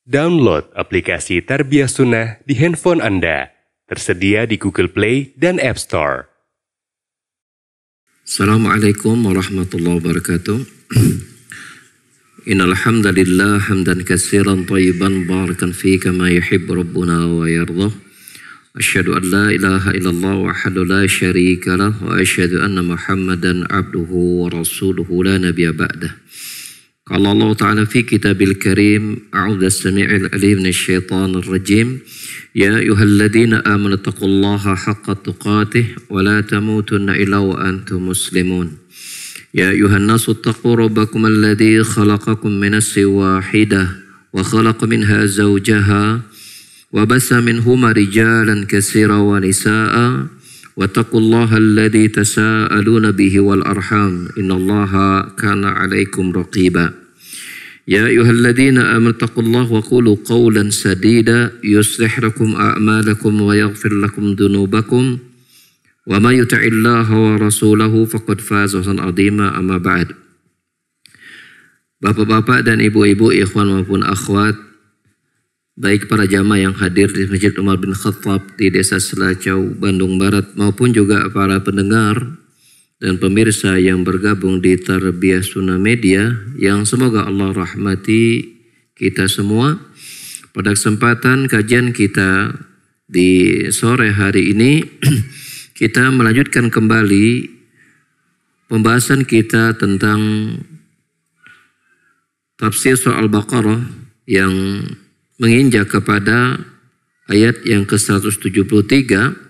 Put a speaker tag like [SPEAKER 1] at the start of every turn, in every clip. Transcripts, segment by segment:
[SPEAKER 1] Download aplikasi Tarbiyah Sunnah di handphone Anda. Tersedia di Google Play dan App Store.
[SPEAKER 2] Assalamualaikum warahmatullahi wabarakatuh. Innal hamdalillah hamdan katsiran thayyiban barakan fi kama yuhibbu rabbuna wa yardah. Asyhadu an la ilaha illallah wahdahu la syarika lah wa asyhadu anna Muhammadan abduhu wa rasuluhu la nabiyya ba'dah. Qala Allah Ta'ala fi kitabil karim, a'udzu as-sami'il 'alim minasyaitonir rajim. Ya ayyuhalladzina amanu taqullaha haqqa tuqatih wa la tamutunna illa wa antum muslimun. Ya ayyuhan nasu taqu rabbakum alladzi khalaqakum min nafsin wahidah wa khalaqa minha zawjaha wa bassa minhuma rijalan katsiran wa nisaa'a wattaqullaha alladzi tasaaluna bihi wal arham innallaha kana 'alaikum raqiba. Ya ayyuhalladzina amanu taqullaha wa qulu qawlan sadida yuslih lakum a'malakum wa yaghfir lakum dhunubakum wa may yuti'illaha wa rasulahu faqad faza fawzan 'azima, amma ba'd. Bapak-bapak dan ibu-ibu, ikhwan maupun akhwat, baik para jamaah yang hadir di Masjid Umar bin Khattab di Desa Selacau, Bandung Barat, maupun juga para pendengar dan pemirsa yang bergabung di Tarbiyah Sunnah Media, yang semoga Allah rahmati kita semua. Pada kesempatan kajian kita di sore hari ini, kita melanjutkan kembali pembahasan kita tentang tafsir surah Al-Baqarah yang menginjak kepada ayat yang ke-173,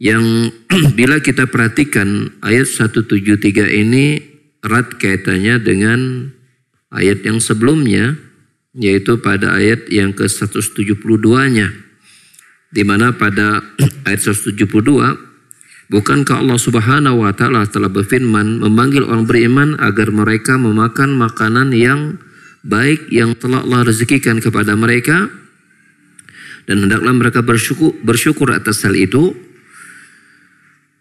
[SPEAKER 2] yang bila kita perhatikan ayat 173 ini erat kaitannya dengan ayat yang sebelumnya, yaitu pada ayat yang ke-172-nya, di mana pada ayat 172, bukankah Allah Subhanahu wa taala telah berfirman memanggil orang beriman agar mereka memakan makanan yang baik yang telah Allah rezekikan kepada mereka, dan hendaklah mereka bersyukur atas hal itu.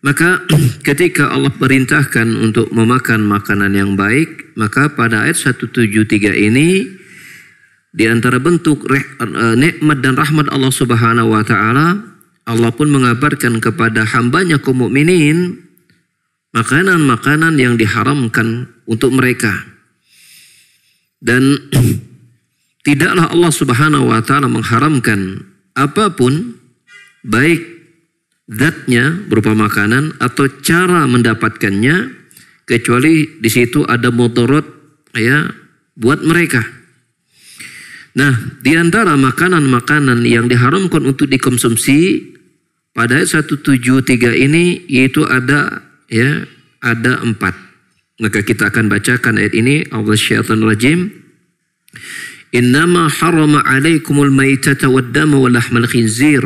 [SPEAKER 2] Maka ketika Allah perintahkan untuk memakan makanan yang baik, maka pada ayat 173 ini, di antara bentuk nikmat dan rahmat Allah Subhanahu wa taala, Allah pun mengabarkan kepada hambanya kaum mukminin makanan-makanan yang diharamkan untuk mereka. Dan tidaklah Allah Subhanahu wa taala mengharamkan apapun, baik zatnya berupa makanan atau cara mendapatkannya, kecuali di situ ada mudarat ya buat mereka. Nah, di antara makanan-makanan yang diharamkan untuk dikonsumsi pada ayat 173 ini, yaitu ada 4. Maka kita akan bacakan ayat ini. A'udzusyaitonir rajim. Innama harrama 'alaikumul maitata wad-dama wa lahmal khinzir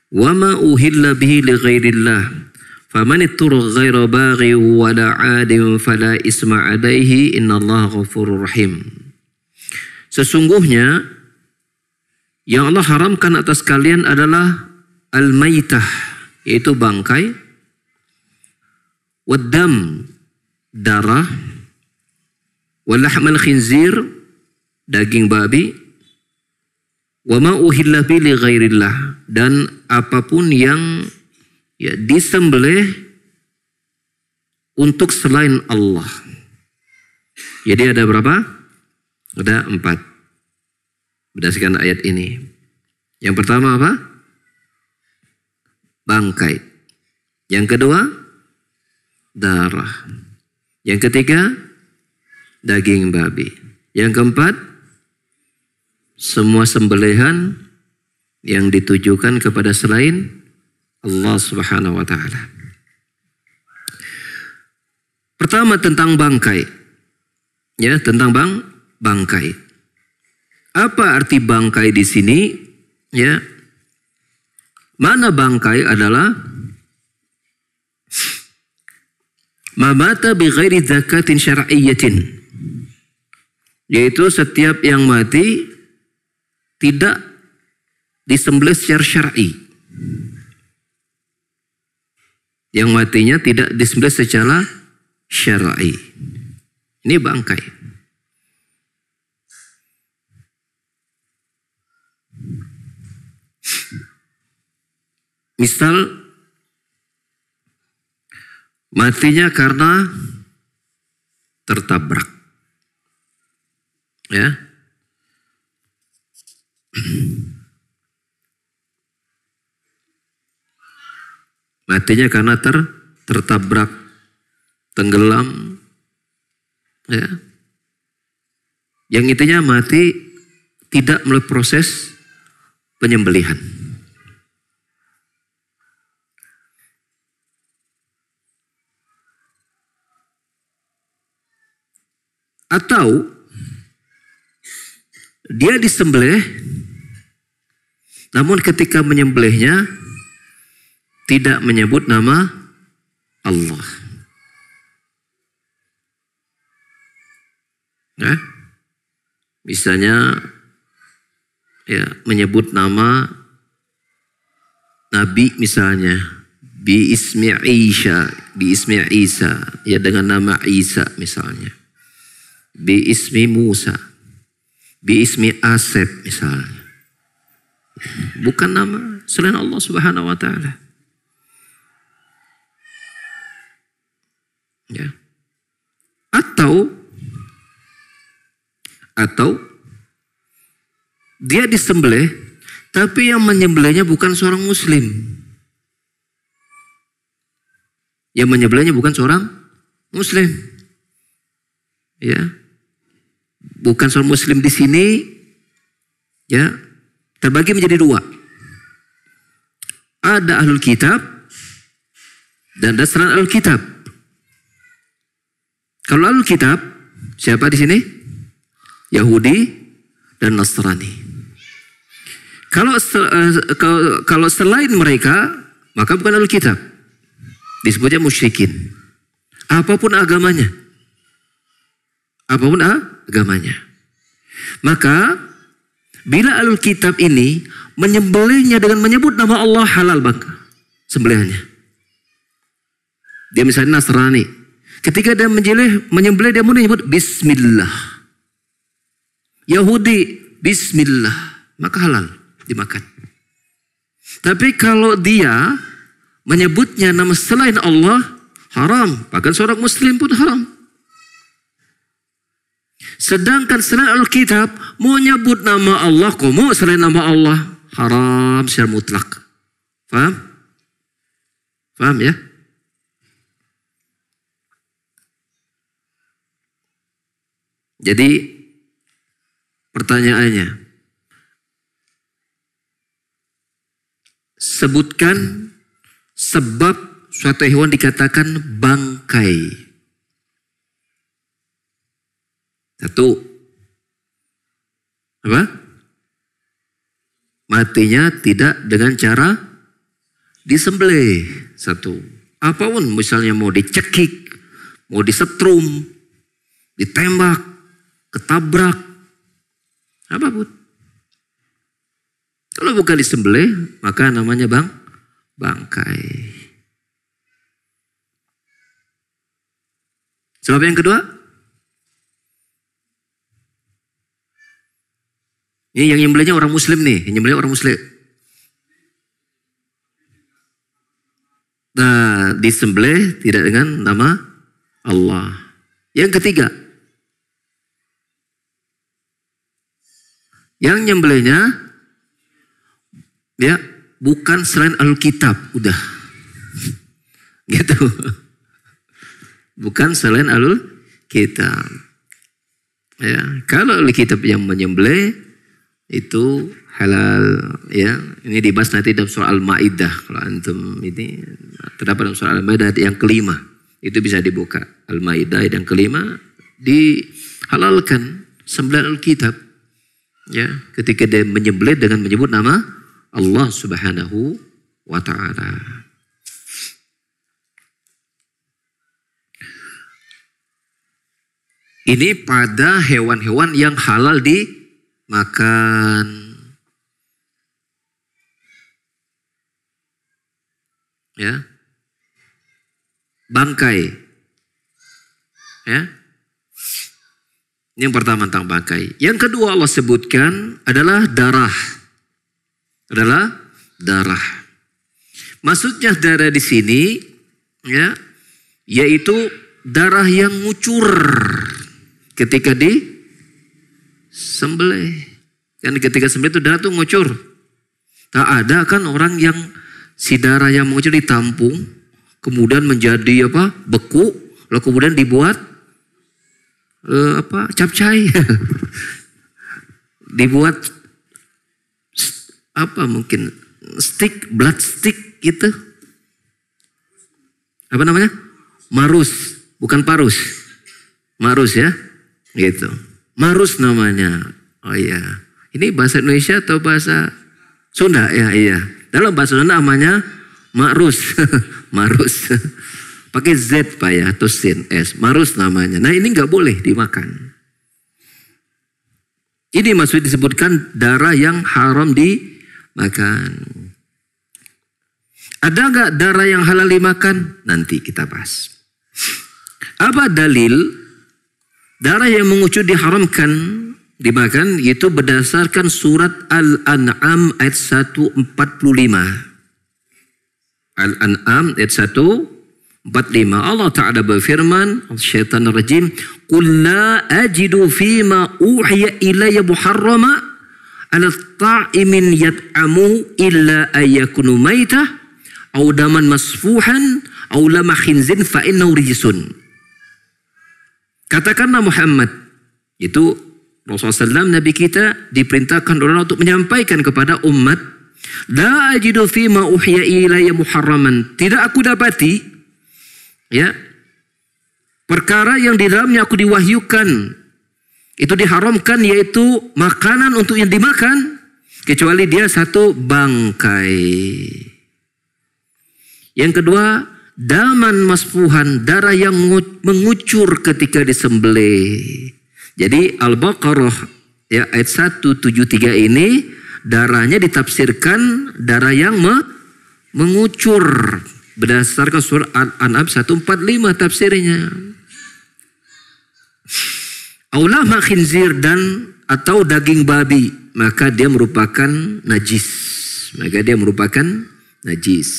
[SPEAKER 2] wa ma uhilla bihi li ghairillah faman ittara ghaira baghi wa la 'adin fala isma 'alaihi innallaha ghafurur rahim. Sesungguhnya yang Allah haramkan atas kalian adalah al-maitah, yaitu bangkai, wad-dam, darah, wa lahmal khinzir, daging babi, wa ma uhilla bi li ghairillah, dan apapun yang disembelih untuk selain Allah. Jadi ada berapa? Ada 4 berdasarkan ayat ini. Yang pertama apa? Bangkai. Yang kedua, darah. Yang ketiga, daging babi. Yang keempat, semua sembelihan yang ditujukan kepada selain Allah Subhanahu wa taala. Pertama tentang bangkai. Ya, tentang bangkai. Apa arti bangkai di sini? Ya. Mana bangkai adalah ma mata bi ghairi zakatin syar'iyyatin. Yaitu setiap yang mati tidak disembelih secara syar'i. Yang matinya tidak disembelih secara syar'i. Ini bangkai. Misal matinya karena tertabrak. Ya. Matinya karena tertabrak, tenggelam. Ya. Yang intinya mati tidak melalui proses penyembelihan. Atau dia disembelih, namun ketika menyembelihnya tidak menyebut nama Allah. Nah, misalnya ya menyebut nama Nabi misalnya, bi ismi Isa, ya dengan nama Isa misalnya. Bi ismi Musa, bi ismi Asep misalnya. Bukan nama selain Allah Subhanahu wa taala. Ya. Atau dia disembelih tapi yang menyembelihnya bukan seorang muslim. Yang menyembelihnya bukan seorang muslim. Ya. Bukan seorang muslim di sini ya terbagi menjadi dua. Ada ahlul kitab dan ada selain ahlul kitab. Kalau ahlul kitab siapa di sini? Yahudi dan Nasrani. Kalau selain mereka maka bukan ahlul kitab. Disebutnya musyrikin. Apapun agamanya. Apapun agamanya. Maka bila ahlul kitab ini menyembelihnya dengan menyebut nama Allah, halal bang sembelihannya. Dia misalnya Nasrani, ketika dia menyembelih dia menyebut Bismillah. Yahudi Bismillah, maka halal dimakan. Tapi kalau dia menyebutnya nama selain Allah, haram. Bahkan seorang muslim pun haram. Sedangkan selain Alkitab mau nyebut nama Allah, komo selain nama Allah, haram secara mutlak. Faham? Faham ya? Jadi pertanyaannya, sebutkan sebab suatu hewan dikatakan bangkai. Satu, apa? Matinya tidak dengan cara disembelih. Satu. Apapun misalnya mau dicekik, mau disetrum, ditembak, ketabrak, apapun. Kalau bukan disembelih, maka namanya bangkai. Sebab yang kedua, ini yang nyembelihnya orang muslim nih, yang nyembelihnya orang muslim. Nah, disembelih tidak dengan nama Allah. Yang ketiga, yang nyembelihnya ya bukan selain Alkitab, udah. Gitu. Bukan selain Alkitab. Ya, kalau Alkitab yang menyembelih itu halal ya. Ini dibahas nanti dalam surah Al-Maidah. Kalau antum ini terdapat dalam surah Al-Maidah yang kelima. Itu bisa dibuka. Al-Maidah yang kelima dihalalkan sembelihan Alkitab. Ya, ketika dia menyembelih dengan menyebut nama Allah Subhanahu wa taala. Ini pada hewan-hewan yang halal dimakan. Ya. Bangkai. Ya. Yang pertama tentang bangkai. Yang kedua Allah sebutkan adalah darah. Adalah darah. Maksudnya darah di sini ya, yaitu darah yang ngucur ketika disembelih. Kan ketika sembelih itu darah tuh ngucur. Tak ada kan orang yang si darah yang mengucur ditampung, kemudian menjadi beku, lalu kemudian dibuat capcay, dibuat mungkin blood stick gitu. Apa namanya? Marus, bukan parus. Marus ya, gitu. Marus namanya. Oh iya, ini bahasa Indonesia atau bahasa Sunda ya? Iya. Dalam bahasa Sunda namanya marus, marus. Pakai Z Pak ya, atau sin S. Marus namanya. Nah ini nggak boleh dimakan. Ini maksud disebutkan darah yang haram dimakan. Ada nggak darah yang halal dimakan? Nanti kita bahas. Apa dalil darah yang mengucur diharamkan dimakan? Yaitu berdasarkan surat Al-An'am ayat 145. Al-An'am ayat 145. Allah Ta'ala berfirman, syaitan rajim, "Qul la ajidu fima uhiya ilayya muharrama ala ta'imin yat'amu illa ayyakunu maitah aw daman masfuhan aw lama khinzin fa innahu rijsun." Katakanlah Muhammad, itu Rasulullah SAW, Nabi kita diperintahkan oleh Allah untuk menyampaikan kepada umat, la ajidu fima uhiya ilayya muharraman, tidak aku dapati ya perkara yang di dalamnya aku diwahyukan itu diharamkan, yaitu makanan untuk yang dimakan, kecuali dia satu, bangkai. Yang kedua, daman masfuhan, darah yang mengucur ketika disembelih. Jadi Al-Baqarah ya ayat 173 ini darahnya ditafsirkan darah yang mengucur berdasarkan surah Al-An'am 145 tafsirnya. Aulama khinzir dan atau daging babi, maka dia merupakan najis. Maka dia merupakan najis.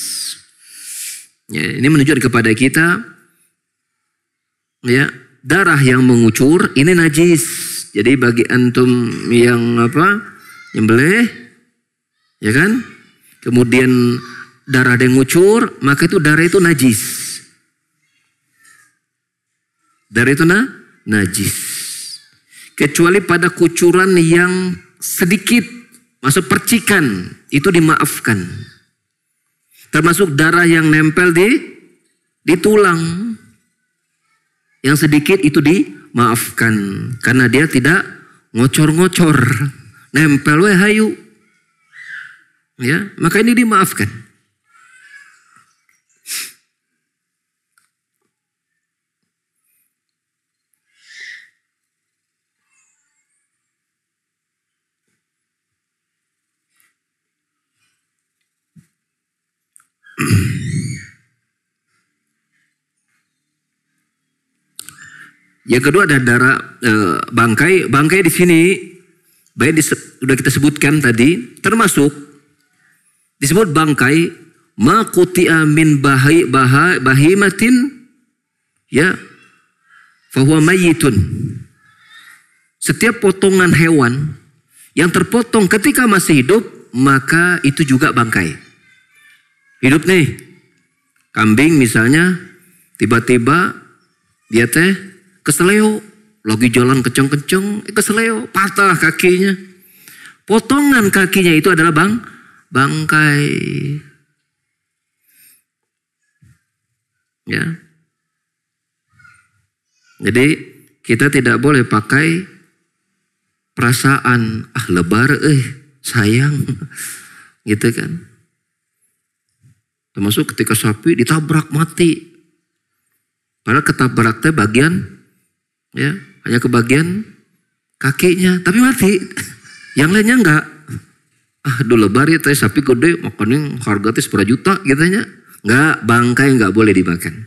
[SPEAKER 2] Ya, ini menunjukkan kepada kita ya, darah yang mengucur ini najis. Jadi bagi antum yang nyembelih ya kan, kemudian darah yang mengucur, maka itu darah itu najis. Darah itu najis. Kecuali pada kucuran yang sedikit, masuk percikan, itu dimaafkan. Termasuk darah yang nempel di tulang. Yang sedikit itu dimaafkan. Karena dia tidak ngocor-ngocor. Nempel hayu. Ya, maka ini dimaafkan. Yang kedua ada darah bangkai. Bangkai di sini sudah kita sebutkan tadi, termasuk disebut bangkai ma quti'a min bahimatin ya fahuwa mayyitun. Setiap potongan hewan yang terpotong ketika masih hidup, maka itu juga bangkai. Hidup nih, kambing misalnya, tiba-tiba dia keseleo, lagi jalan kenceng-kenceng, keseleo, patah kakinya. Potongan kakinya itu adalah bangkai. Ya. Jadi kita tidak boleh pakai perasaan, lebar sayang. Gitu kan. Termasuk ketika sapi ditabrak mati. Padahal ketabraknya bagian ya, hanya kebagian kakinya, tapi mati. Yang lainnya enggak. Lebar ya, sapi gede, makanya harga seberapa juta gitu-nya. Enggak, bangkai enggak boleh dimakan.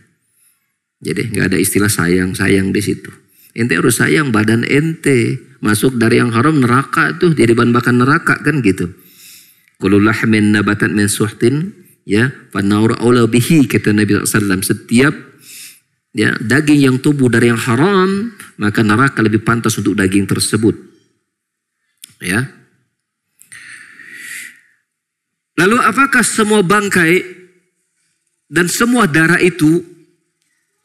[SPEAKER 2] Jadi enggak ada istilah sayang-sayang di situ. Ente harus sayang badan ente. Masuk dari yang haram neraka tuh, jadi bahan bakar neraka kan gitu. Kullu lahmin nabatat min suhtin ya, fanaur aula bihi, kata Nabi SAW. Setiap ya daging yang tumbuh dari yang haram, maka neraka lebih pantas untuk daging tersebut. Ya. Lalu apakah semua bangkai dan semua darah itu,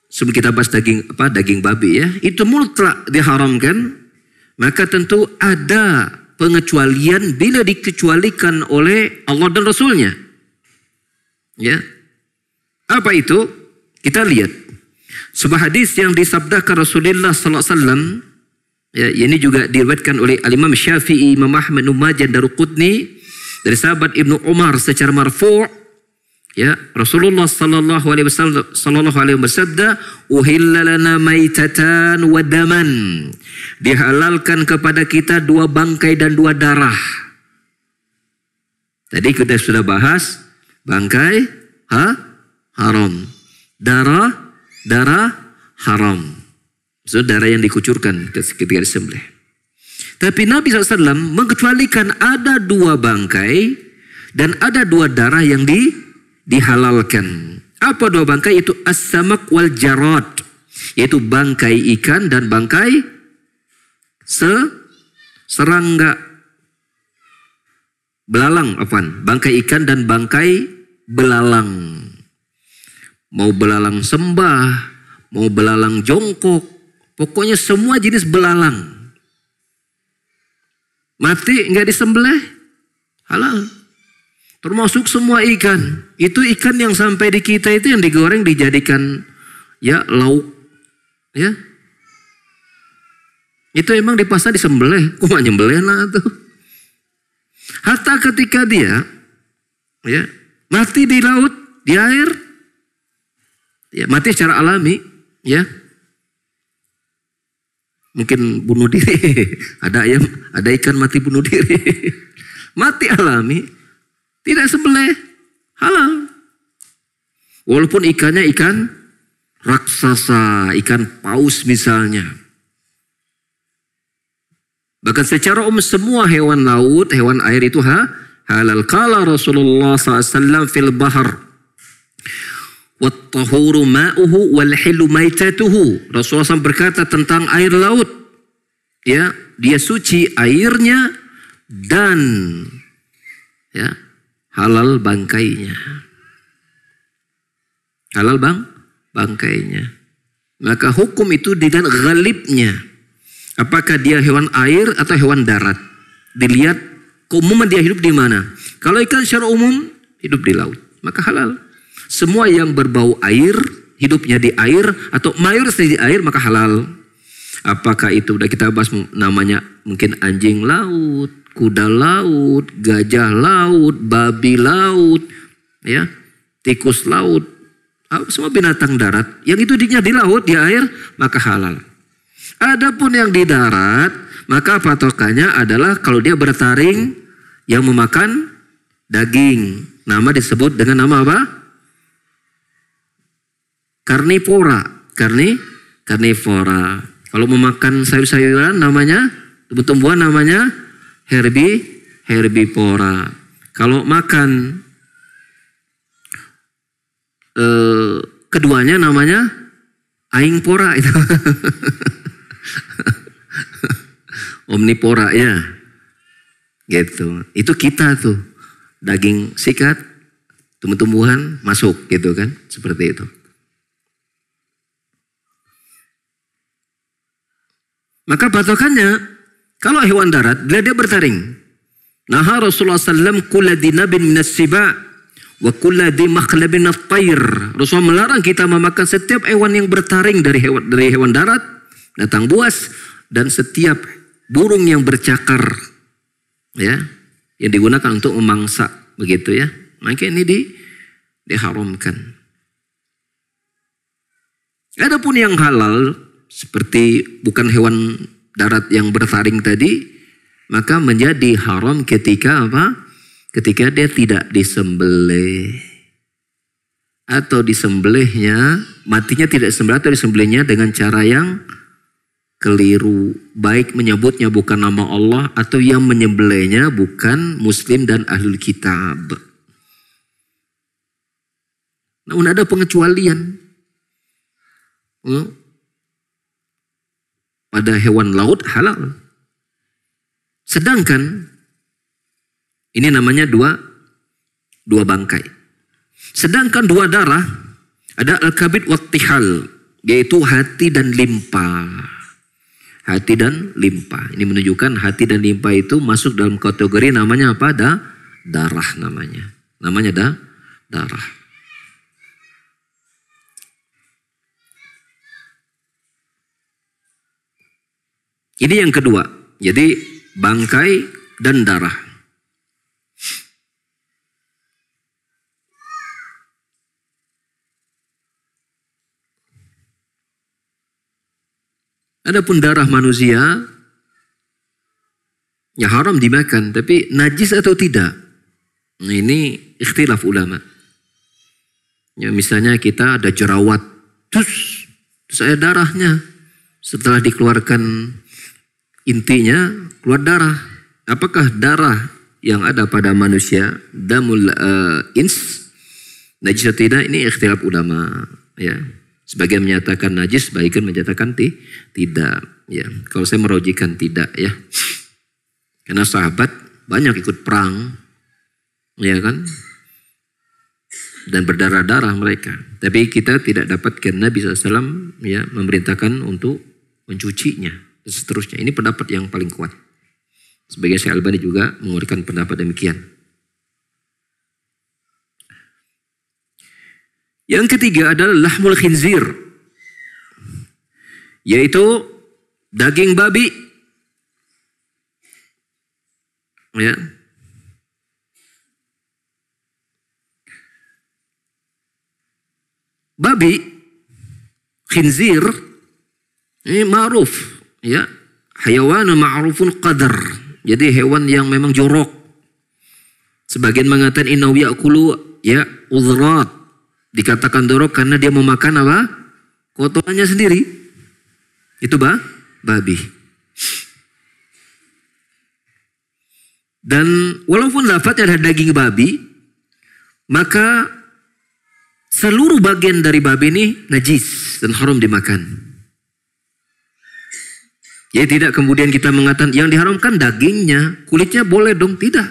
[SPEAKER 2] sebelum kita bahas daging babi ya, itu mutlak diharamkan? Maka tentu ada pengecualian bila dikecualikan oleh Allah dan Rasulnya. Ya. Apa itu? Kita lihat. Sebuah hadis yang disabdakan Rasulullah SAW, ya, ini juga diriwayatkan oleh Al-Imam Syafi'i, Imam Ahmad, Ibnu Majah, Daruqutni, dari sahabat Ibnu Umar secara marfu'. Ya, Rasulullah sallallahu alaihi wasallam bersabda, "Uhilla lana maitatan wa daman." Dihalalkan kepada kita 2 bangkai dan 2 darah. Tadi kita sudah bahas bangkai haram. Darah haram. So, darah yang dikucurkan ketika disembelih. Tapi Nabi SAW mengecualikan ada 2 bangkai dan ada 2 darah yang dihalalkan. Apa 2 bangkai itu? As-samak wal jarad, yaitu bangkai ikan dan bangkai serangga. Belalang, bangkai ikan dan bangkai belalang. Mau belalang sembah, mau belalang jongkok, pokoknya semua jenis belalang. Mati nggak disembelih, halal. Termasuk semua ikan. Itu ikan yang sampai di kita itu yang digoreng dijadikan ya lauk. Ya. Itu emang di pasar disembelih. Kok gak nyembelih tuh. Hatta ketika dia ya mati di laut, di air, ya mati secara alami, ya. Mungkin bunuh diri. Ada ikan mati bunuh diri. Mati alami. Tidak sembelih, halal. Walaupun ikannya ikan raksasa, ikan paus misalnya. Bahkan secara umum semua hewan laut, hewan air itu halal. Qala Rasulullah SAW fil bahar, wat-tahuru ma'uhu wal-hilu maitatuhu. Rasulullah SAW berkata tentang air laut, ya, dia suci airnya dan ya halal bangkainya. Halal bangkainya. Maka hukum itu dengan ghalibnya. Apakah dia hewan air atau hewan darat? Dilihat keumuman dia hidup di mana. Kalau ikan secara umum hidup di laut, maka halal. Semua yang berbau air, hidupnya di air atau mayoritas di air, maka halal. Apakah itu udah kita bahas namanya mungkin anjing laut, kuda laut, gajah laut, babi laut, ya, tikus laut, semua binatang darat yang itu hidupnya di laut, di air, maka halal. Adapun yang di darat, maka patokannya adalah kalau dia bertaring yang memakan daging, nama disebut dengan nama apa? Karnivora, karnivora. Kalau memakan sayur-sayuran namanya, tumbuh-tumbuhan namanya herbivora. Kalau makan keduanya namanya aingpora itu. Omnivora ya. Gitu. Itu kita tuh. Daging sikat, tumbuh-tumbuhan masuk gitu kan. Seperti itu. Maka patokannya, kalau hewan darat, bila dia bertaring. Naha Rasulullah SAW kulla dinabin minas siba' wa kulla di makhlabin at-tayr. Rasulullah melarang kita memakan setiap hewan yang bertaring dari hewan darat, datang buas, dan setiap burung yang bercakar, ya, yang digunakan untuk memangsa, begitu ya. Maka ini diharamkan. Adapun yang halal, seperti bukan hewan darat yang bertaring tadi, maka menjadi haram ketika apa? Ketika dia tidak disembelih. Atau disembelihnya, matinya tidak disembelih atau disembelihnya dengan cara yang keliru. Baik menyebutnya bukan nama Allah atau yang menyembelihnya bukan muslim dan ahlul kitab. Namun ada pengecualian. Pada hewan laut halal. Sedangkan ini namanya dua bangkai. Sedangkan dua darah ada al-kabid wat-tihal, yaitu hati dan limpa. Hati dan limpa. Ini menunjukkan hati dan limpa itu masuk dalam kategori namanya apa? Darah namanya. Namanya darah. Ini yang kedua. Jadi bangkai dan darah. Adapun darah manusia ya haram dimakan, tapi najis atau tidak? Nah, ini ikhtilaf ulama. Ya, misalnya kita ada jerawat, terus ada darahnya. Setelah dikeluarkan intinya keluar darah. Apakah darah yang ada pada manusia damul ins najis atau tidak? Ini ikhtilaf ulama. Ya. Sebagian menyatakan najis, sebagian menyatakan tidak. Ya, kalau saya merojikan tidak ya, karena sahabat banyak ikut perang, ya kan, dan berdarah-darah mereka. Tapi kita tidak dapatkan Nabi SAW ya memerintahkan untuk mencucinya dan seterusnya. Ini pendapat yang paling kuat. Sebagai Syekh Albani juga mengeluarkan pendapat demikian. Yang ketiga adalah lahmul khinzir, yaitu daging babi. Ya. Babi, khinzir, ini ma'ruf, ya. Hayawan ma'rufun qadar. Jadi hewan yang memang jorok. Sebagian mengatakan innahu ya'kulu ya udhrat. Dikatakan dorok karena dia memakan apa? Kotorannya sendiri. Itu babi. Dan walaupun lafadznya ada daging babi, maka seluruh bagian dari babi ini najis dan haram dimakan. Ya tidak kemudian kita mengatakan yang diharamkan dagingnya, kulitnya boleh dong, tidak.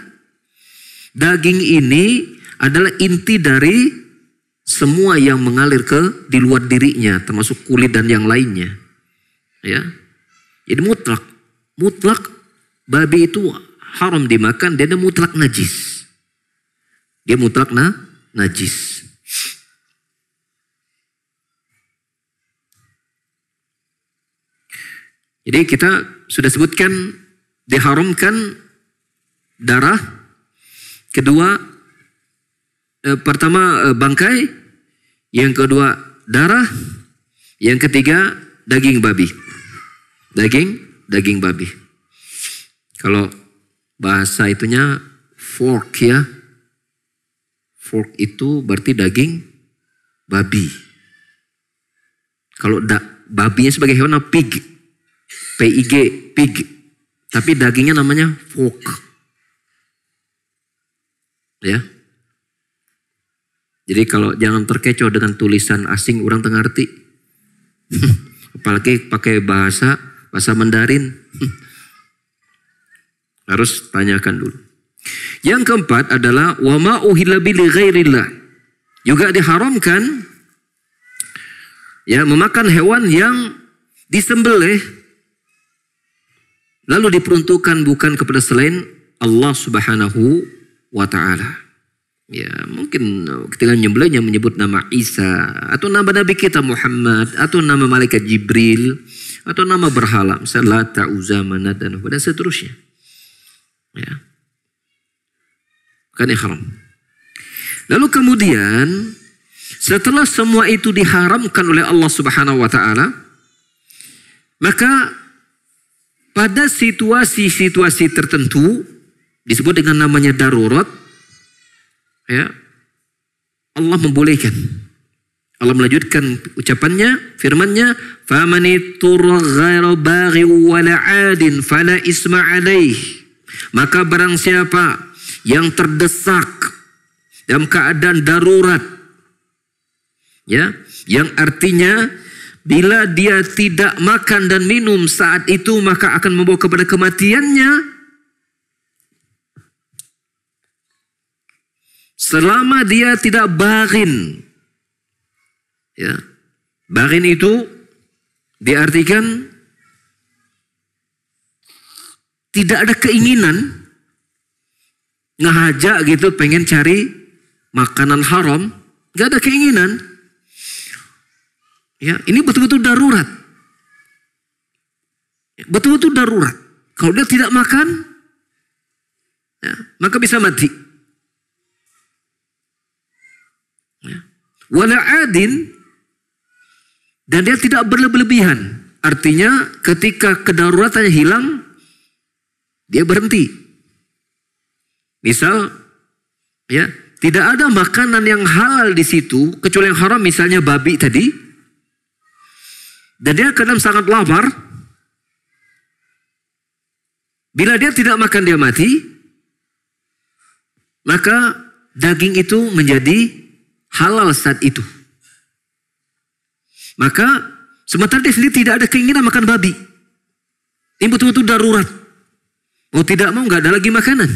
[SPEAKER 2] Daging ini adalah inti dari semua yang mengalir ke di luar dirinya, termasuk kulit dan yang lainnya. Ya. Jadi mutlak babi itu haram dimakan, dan dia mutlak najis. Dia mutlak najis. Jadi kita sudah sebutkan diharamkan darah, kedua pertama bangkai, yang kedua darah, yang ketiga daging babi. Daging babi. Kalau bahasa itunya fork ya. Fork itu berarti daging babi. Kalau babinya sebagai hewan pig. P-I-G, pig. Tapi dagingnya namanya fork. Ya. Jadi kalau jangan terkecoh dengan tulisan asing orang tengah arti. Apalagi pakai bahasa Mandarin. Harus tanyakan dulu. Yang keempat adalah wa ma uhilla bi ghairillah. Juga diharamkan ya memakan hewan yang disembelih lalu diperuntukkan bukan kepada selain Allah Subhanahu wa taala. Ya, mungkin ketika nyembelihnya menyebut nama Isa atau nama Nabi kita Muhammad atau nama malaikat Jibril atau nama berhala, misalnya Lata, Uzza, Manat dan seterusnya. Ya. Kan haram. Lalu kemudian setelah semua itu diharamkan oleh Allah Subhanahu wa taala, maka pada situasi-situasi tertentu disebut dengan namanya darurat, ya, Allah membolehkan. Allah melanjutkan ucapannya, firman-Nya, "Famani turra ghairu baghi wala 'adin fala isma 'alaih." Maka barang siapa yang terdesak dalam keadaan darurat, Ya, yang artinya bila dia tidak makan dan minum saat itu maka akan membawa kepada kematiannya. Selama dia tidak baghin. Ya. Baghin itu diartikan tidak ada keinginan ngajak gitu pengen cari makanan haram, nggak ada keinginan. Ya, ini betul-betul darurat. Betul-betul darurat. Kalau dia tidak makan, ya, maka bisa mati. Ya. Wala adin, dan dia tidak berlebihan. Artinya ketika kedaruratannya hilang, dia berhenti. Misal, ya, tidak ada makanan yang halal di situ kecuali yang haram, misalnya babi tadi. Dan dia kadang sangat lapar. Bila dia tidak makan dia mati. Maka daging itu menjadi halal saat itu. Maka sementara dia sendiri tidak ada keinginan makan babi. Ini betul-betul darurat. Mau tidak mau nggak ada lagi makanan.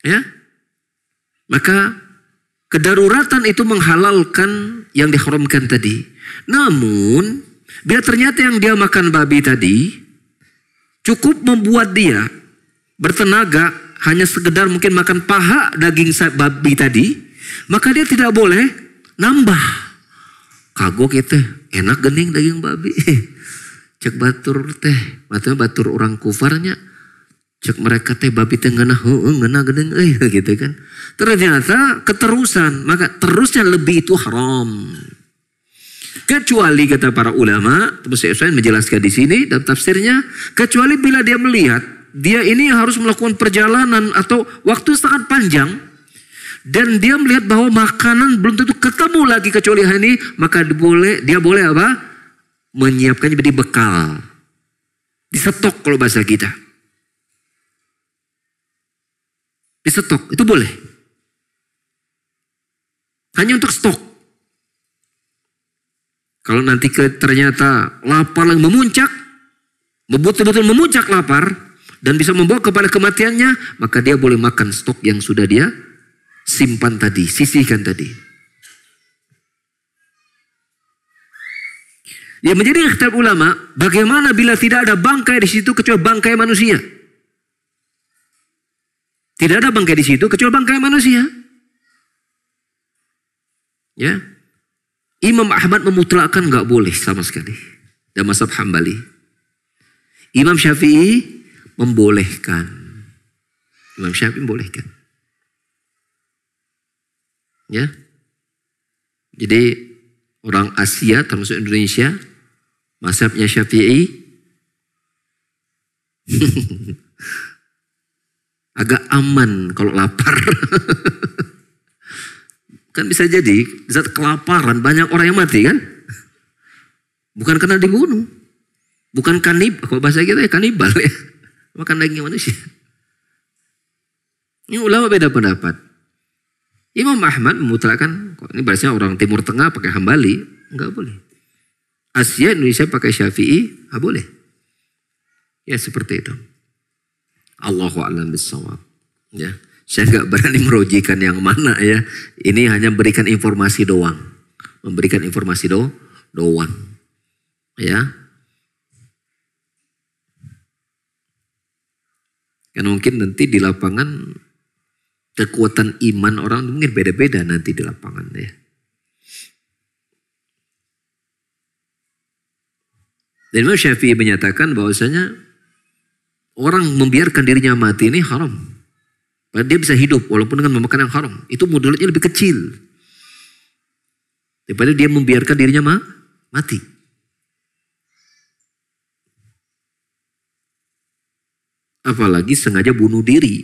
[SPEAKER 2] Ya. Maka kedaruratan itu menghalalkan yang diharamkan tadi. Namun, bila ternyata yang dia makan babi tadi cukup membuat dia bertenaga hanya sekedar mungkin makan paha daging babi tadi, maka dia tidak boleh nambah. Kagok itu enak gening daging babi. Cek batur teh, maksudnya batur orang kufarnya. Cek mereka teh babi teh ngena gening gitu kan. Ternyata keterusan, maka terusnya lebih itu haram. Kecuali kata para ulama, saya menjelaskan di sini dalam tafsirnya, kecuali bila dia melihat dia ini harus melakukan perjalanan atau waktu sangat panjang dan dia melihat bahwa makanan belum tentu ketemu lagi kecuali hari ini, maka dia boleh apa? Menyiapkannya menjadi bekal. Disetok kalau bahasa kita. Disetok, itu boleh. Hanya untuk stok. Kalau nanti ternyata lapar yang memuncak, betul-betul memuncak lapar, dan bisa membawa kepada kematiannya, maka dia boleh makan stok yang sudah dia simpan tadi, sisihkan tadi. Yang menjadi ikhtilaf ulama, bagaimana bila tidak ada bangkai di situ kecuali bangkai manusia? Tidak ada bangkai di situ kecuali bangkai manusia. Ya, Imam Ahmad memutlakkan nggak boleh sama sekali. Dan mazhab Hambali. Imam Syafi'i membolehkan. Imam Syafi'i membolehkan. Ya, jadi orang Asia termasuk Indonesia, mazhabnya Syafi'i agak aman kalau lapar. Kan bisa jadi saat kelaparan banyak orang yang mati kan? Bukan karena dibunuh. Bukan kanib, kalau bahasa kita ya kanibal ya. Makan daging manusia. Ini ulama beda pendapat. Imam Ahmad memutlakkan, ini berarti orang Timur Tengah pakai Hambali, enggak boleh. Asia Indonesia pakai Syafi'i, enggak boleh. Ya seperti itu. Allahu a'lam bissawab. Ya. Saya nggak berani merojikan yang mana ya. Ini hanya berikan informasi doang. Memberikan informasi doang. Ya. Karena mungkin nanti di lapangan kekuatan iman orang mungkin beda-beda nanti di lapangan ya. Dan Imam Syafi'i menyatakan bahwasanya orang membiarkan dirinya mati ini haram. Dia bisa hidup walaupun dengan memakan yang haram. Itu mudaratnya lebih kecil. Daripada dia membiarkan dirinya mati. Apalagi sengaja bunuh diri.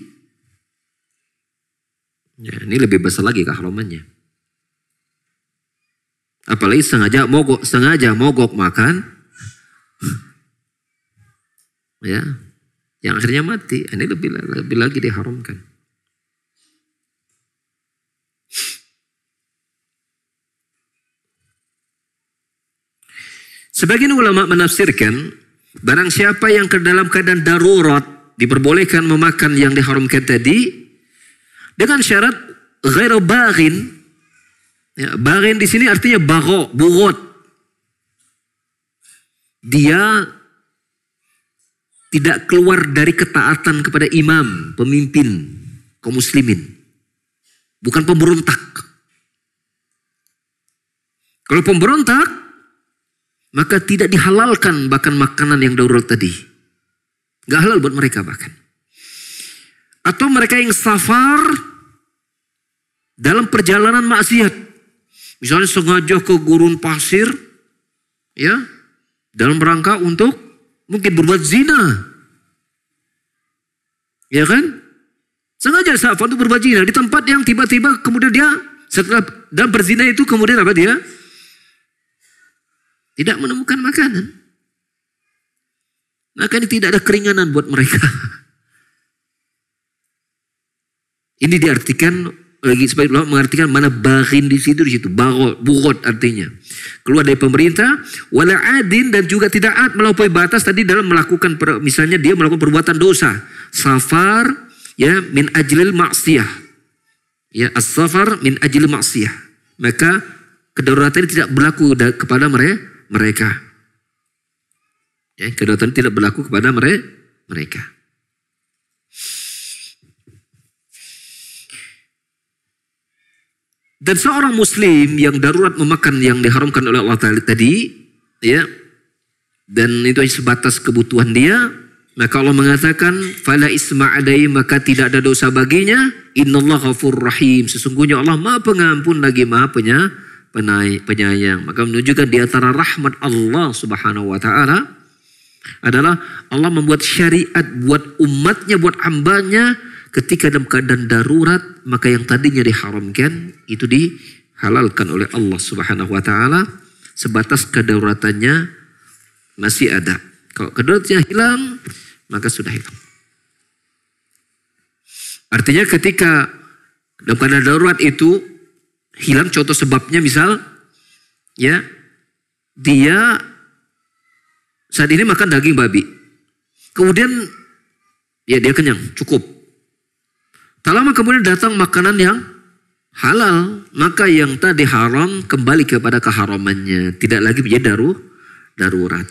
[SPEAKER 2] Ya, ini lebih besar lagi keharamannya. Apalagi sengaja mogok makan. Ya, yang akhirnya mati. Ini lebih lagi diharamkan. Sebagian ulama menafsirkan, barang siapa yang ke dalam keadaan darurat diperbolehkan memakan yang diharamkan tadi dengan syarat ghairu baghin. Ya, baghin di sini artinya bugot. Dia tidak keluar dari ketaatan kepada imam, pemimpin kaum muslimin. Bukan pemberontak. Kalau pemberontak, maka tidak dihalalkan bahkan makanan yang darurat tadi. Gak halal buat mereka bahkan. Atau mereka yang safar dalam perjalanan maksiat. Misalnya sengaja ke gurun pasir, ya, dalam rangka untuk mungkin berbuat zina. Ya kan? Sengaja safar untuk berbuat zina di tempat yang tiba-tiba kemudian dia setelah dalam berzina itu kemudian apa dia? Tidak menemukan makanan. Maka ini tidak ada keringanan buat mereka. Ini diartikan lagi sebagai ulama mengartikan mana baghin di situ bugot artinya keluar dari pemerintah, wala adin dan juga tidak ad melampaui batas tadi dalam melakukan misalnya dia melakukan perbuatan dosa, safar ya min ajlil maksiyah, ya as-safar min ajlil maksiyah, maka kedaruratan tidak berlaku kepada mereka. Ya, kedaruratan tidak berlaku kepada mereka. Dan seorang muslim yang darurat memakan yang diharamkan oleh Allah Ta'ala tadi, ya, dan itu sebatas kebutuhan dia, maka Allah mengatakan, fala isma alaihi, maka tidak ada dosa baginya, innallaha ghafurur rahim, sesungguhnya Allah Maha Pengampun lagi Maha Penyayang. Maka menunjukkan di antara rahmat Allah Subhanahu wa Ta'ala adalah Allah membuat syariat buat umatnya, buat hambanya. Ketika dalam keadaan darurat, maka yang tadinya diharamkan itu dihalalkan oleh Allah Subhanahu wa Ta'ala, sebatas kedaruratannya masih ada. Kalau kedaruratannya hilang, maka sudah hilang. Artinya ketika dalam keadaan darurat itu hilang, contoh sebabnya misal, ya, dia saat ini makan daging babi, kemudian ya dia kenyang, cukup. Tak lama kemudian datang makanan yang halal, maka yang tadi haram kembali kepada keharamannya, tidak lagi menjadi darurat.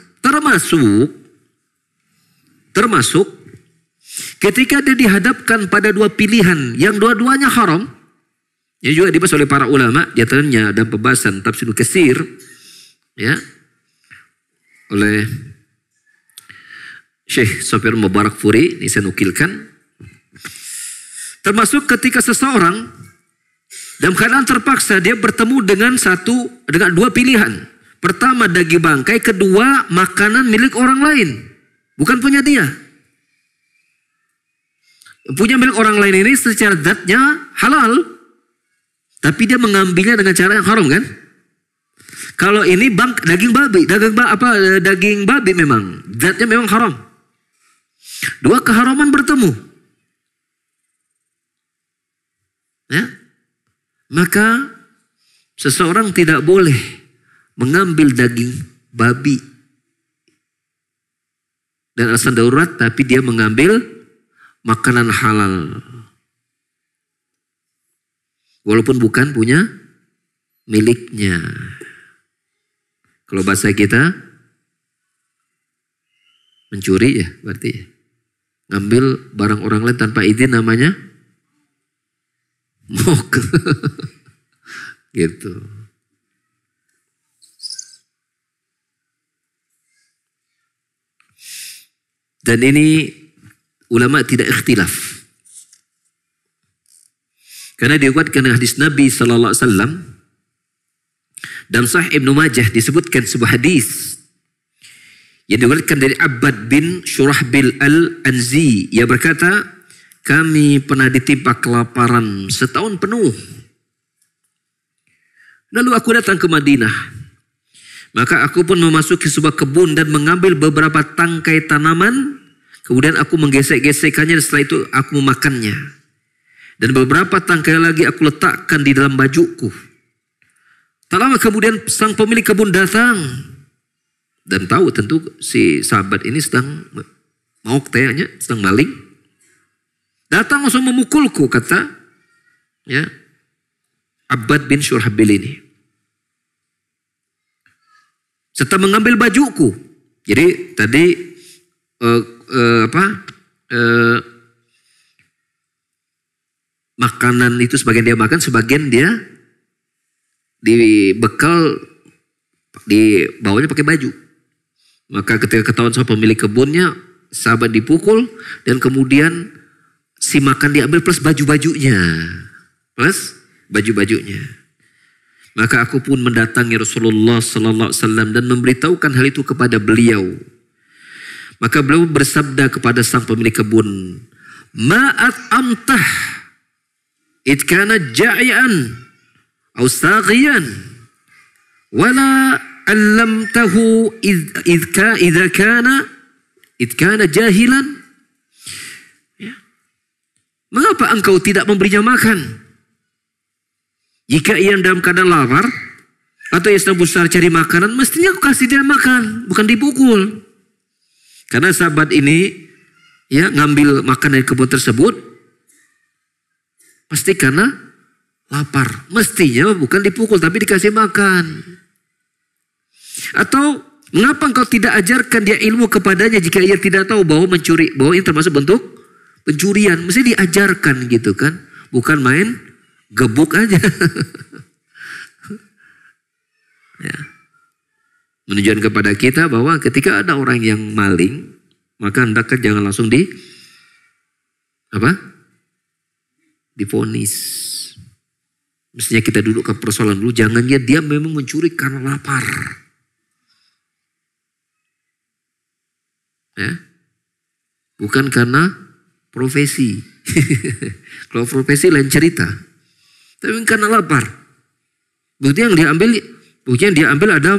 [SPEAKER 2] Termasuk ketika dia dihadapkan pada dua pilihan yang dua-duanya haram, yang juga dibahas oleh para ulama, di antaranya dalam pembahasan Tafsirul Katsir, ya, oleh Syekh Safir Mubarak Furi, ini saya nukilkan. Termasuk ketika seseorang dalam keadaan terpaksa dia bertemu dengan dua pilihan. Pertama daging bangkai, kedua makanan milik orang lain, bukan punya dia. Punya milik orang lain ini secara zatnya halal, tapi dia mengambilnya dengan cara yang haram kan? Kalau ini daging babi memang zatnya memang haram. Dua keharaman bertemu. Ya, maka seseorang tidak boleh mengambil daging babi dan alasan darurat, tapi dia mengambil makanan halal, walaupun bukan punya miliknya. Kalau bahasa kita mencuri ya, berarti ngambil barang orang lain tanpa izin namanya mok. Gitu. Dan ini ulama tidak ikhtilaf. Karena dikuatkan dengan hadis Nabi sallallahu alaihi wasallam dalam Sahih Ibnu Majah disebutkan sebuah hadis yang diriwayatkan dari Abbad bin Syurahbil Al-Anzi, ia berkata, kami pernah ditimpa kelaparan setahun penuh. Lalu aku datang ke Madinah. Maka aku pun memasuki sebuah kebun dan mengambil beberapa tangkai tanaman. Kemudian aku menggesek-gesekkannya dan setelah itu aku memakannya. Dan beberapa tangkai lagi aku letakkan di dalam bajuku. Tak lama kemudian sang pemilik kebun datang dan tahu tentu si sahabat ini sedang mau tanya, sedang maling. Datang langsung memukulku, kata ya Abbad bin Syurahbil ini. Serta mengambil bajuku. Jadi tadi makanan itu sebagian dia makan, sebagian dia dibekal, dibawanya pakai baju. Maka ketika ketahuan sama pemilik kebunnya, sahabat dipukul dan kemudian si makan diambil plus baju-bajunya. Maka aku pun mendatangi Rasulullah sallallahu alaihi wasallam dan memberitahukan hal itu kepada beliau. Maka beliau bersabda kepada sang pemilik kebun, "Ma'at amtah id kana ja'ian aw saghiyan wala allamtahu idza kana jahilan." Ya. Mengapa engkau tidak memberinya makan? Jika ia dalam keadaan lapar atau ia sedang berusaha cari makanan, mestinya aku kasih dia makan, bukan dipukul. Karena sahabat ini ya ngambil makan dari kebun tersebut pasti karena lapar. Mestinya bukan dipukul tapi dikasih makan. Atau mengapa engkau tidak ajarkan dia ilmu kepadanya jika ia tidak tahu bahwa mencuri, bahwa ini termasuk bentuk pencurian. Mesti diajarkan gitu kan. Bukan main gebuk aja. Ya. Menunjukkan kepada kita bahwa ketika ada orang yang maling, maka hendaknya jangan langsung divonis. Mestinya kita duduk ke persoalan dulu, jangannya dia memang mencuri karena lapar. Ya. Bukan karena profesi. Kalau profesi lain cerita. Tapi karena lapar. Bukti yang dia ambil ada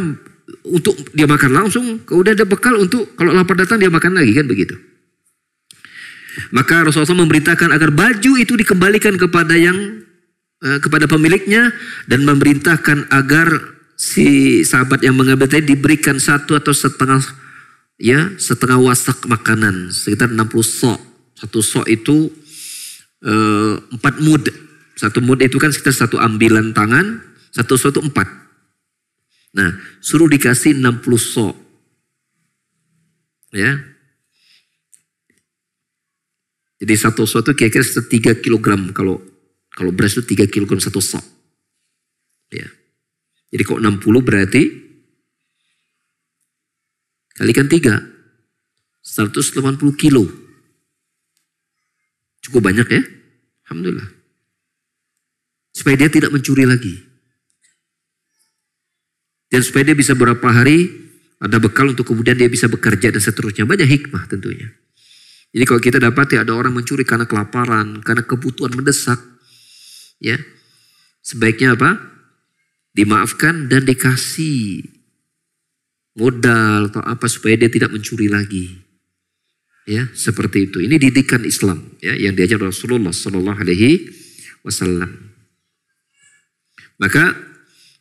[SPEAKER 2] untuk dia makan langsung, kemudian ada bekal untuk kalau lapar datang dia makan lagi, kan begitu. Maka Rasulullah SAW memberitakan agar baju itu dikembalikan kepada pemiliknya dan memerintahkan agar si sahabat yang mengambil tadi diberikan satu atau setengah wasak makanan, sekitar 60 sok. Satu sok itu 4 mud. Satu mud itu kan sekitar satu ambilan tangan, satu sok itu 4. Nah, suruh dikasih 60 sok. Ya. Jadi satu sok itu kira-kira 3 kilogram. Kalau beras itu 3 kilogram satu sok. Ya. Jadi kalau 60 berarti kalikan 3. 180 kilo. Cukup banyak ya. Alhamdulillah. Supaya dia tidak mencuri lagi. Dan supaya dia bisa beberapa hari ada bekal untuk kemudian dia bisa bekerja dan seterusnya. Banyak hikmah tentunya. Jadi kalau kita dapati ada orang mencuri karena kelaparan, karena kebutuhan mendesak, ya, sebaiknya apa? Dimaafkan dan dikasih modal atau apa supaya dia tidak mencuri lagi. Ya, seperti itu. Ini didikan Islam ya yang diajar Rasulullah sallallahu alaihi wasallam. Maka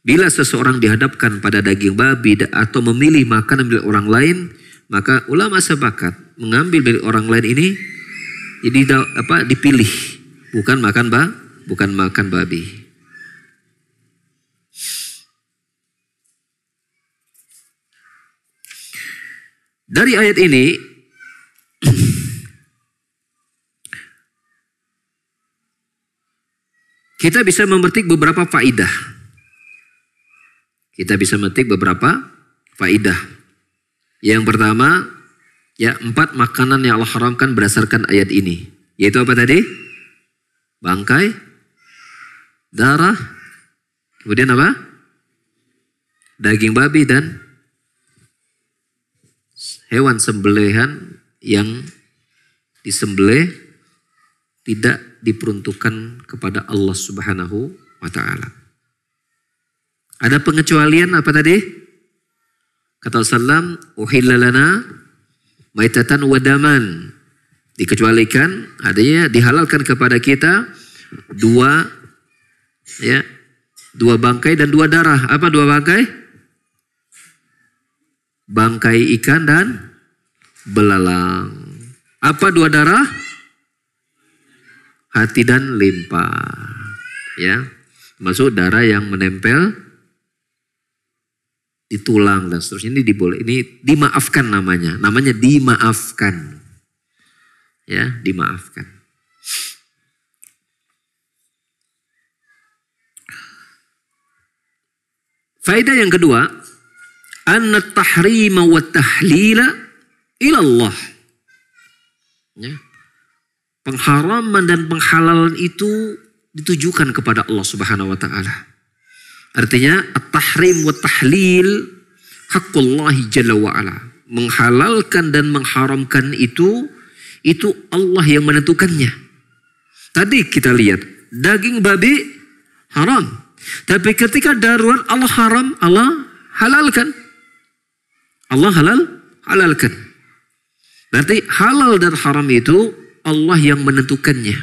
[SPEAKER 2] bila seseorang dihadapkan pada daging babi atau memilih makanan milik orang lain, maka ulama sepakat mengambil milik orang lain ini jadi dipilih, bukan makan babi. Dari ayat ini kita bisa memetik beberapa faidah. Yang pertama, ya 4 makanan yang Allah haramkan berdasarkan ayat ini. Yaitu apa tadi? Bangkai, darah, kemudian apa? Daging babi dan hewan sembelihan yang disembelih tidak diperuntukkan kepada Allah Subhanahu wa ta'ala. Ada pengecualian apa tadi? Kata Rasulullah, uhilla lana maitatan wa daman. Dikecualikan, adanya dihalalkan kepada kita 2 bangkai dan 2 darah. Apa 2 bangkai? bangkai ikan dan belalang. Apa dua darah? Hati dan limpa. Ya, masuk darah yang menempel di tulang dan seterusnya. Ini dimaafkan namanya. Namanya dimaafkan. Ya, dimaafkan. Faedah yang kedua, anna tahrima wa tahlila ilallah. Ya. Pengharaman dan penghalalan itu ditujukan kepada Allah Subhanahu wa taala. Artinya at-tahrim wa tahlil haqqullahi jalla wa ala. Menghalalkan dan mengharamkan itu Allah yang menentukannya. Tadi kita lihat daging babi haram. Tapi ketika darurat Allah haram, Allah halalkan. Allah halalkan. Berarti halal dan haram itu Allah yang menentukannya.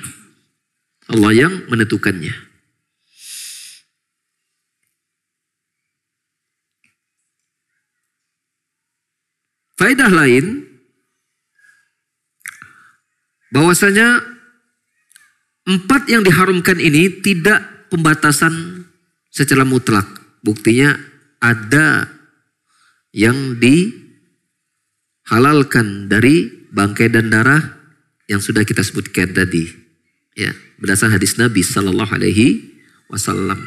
[SPEAKER 2] Allah yang menentukannya. Faedah lain, bahwasanya 4 yang diharamkan ini tidak pembatasan secara mutlak. Buktinya ada yang dihalalkan dari bangkai dan darah yang sudah kita sebutkan tadi. Ya, berdasarkan hadis Nabi sallallahu alaihi wasallam.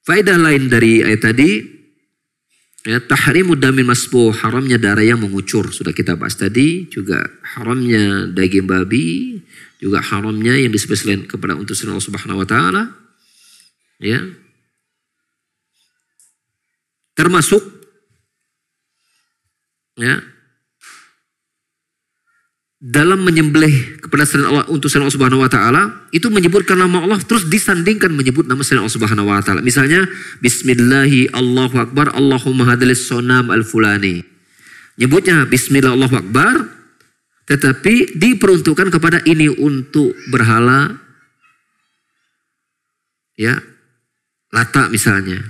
[SPEAKER 2] Faedah lain dari ayat tadi, ya, tahrimu damin masbuh, haramnya darah yang mengucur, sudah kita bahas tadi. Juga haramnya daging babi, juga haramnya yang disebut selain kepada utusan Allah Subhanahu wa taala. Ya. Termasuk ya, dalam menyembelih kepada selain Allah, utusan Allah Subhanahu wa taala, itu menyebutkan nama Allah terus disandingkan menyebut nama selain Allah Subhanahu wa taala. Misalnya bismillahi Allahu akbar Allahumma hadilis sonam al-fulani. Nyebutnya bismillah Allahu akbar, tetapi diperuntukkan kepada ini untuk berhala, ya, Lata misalnya.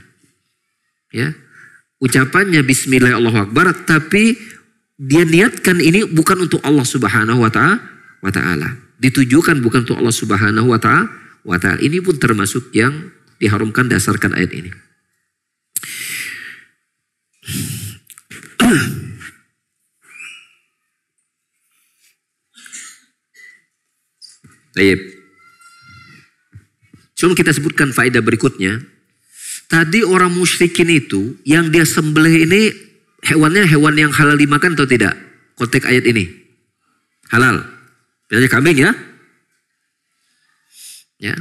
[SPEAKER 2] Ya. Ucapannya bismillah Allahu akbar, tapi dia niatkan ini bukan untuk Allah Subhanahu wa taala. Ditujukan bukan untuk Allah Subhanahu wa taala. Ini pun termasuk yang diharamkan dasarkan ayat ini. Baik. Sebelum kita sebutkan faedah berikutnya, tadi orang musyrikin itu yang dia sembelih ini hewannya hewan yang halal dimakan atau tidak? Konteks ayat ini halal. Biasanya kambing ya. Ya.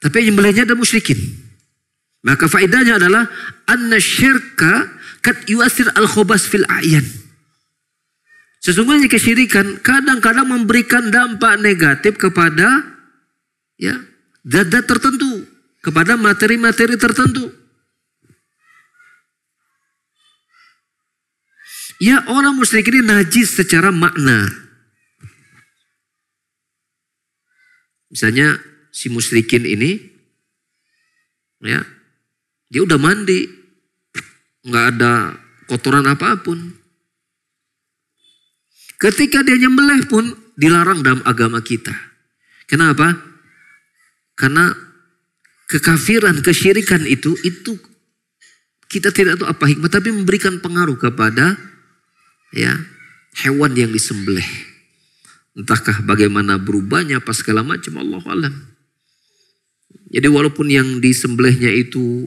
[SPEAKER 2] Tapi nyembelihnya ada musyrikin. Maka faedahnya adalah anna syirka kad yuasir al-khobas fil a'yan. Sesungguhnya kesyirikan kadang-kadang memberikan dampak negatif kepada ya zat-zat tertentu, kepada materi-materi tertentu. Ya, orang musyrik ini najis secara makna. Misalnya si musyrikin ini, ya, dia udah mandi, nggak ada kotoran apapun. Ketika dia nyembelih pun dilarang dalam agama kita. Kenapa? Karena kekafiran, kesyirikan itu kita tidak tahu apa hikmah, tapi memberikan pengaruh kepada ya hewan yang disembelih. Entahkah bagaimana berubahnya apa segala macam, Allahu a'lam. Jadi walaupun yang disembelihnya itu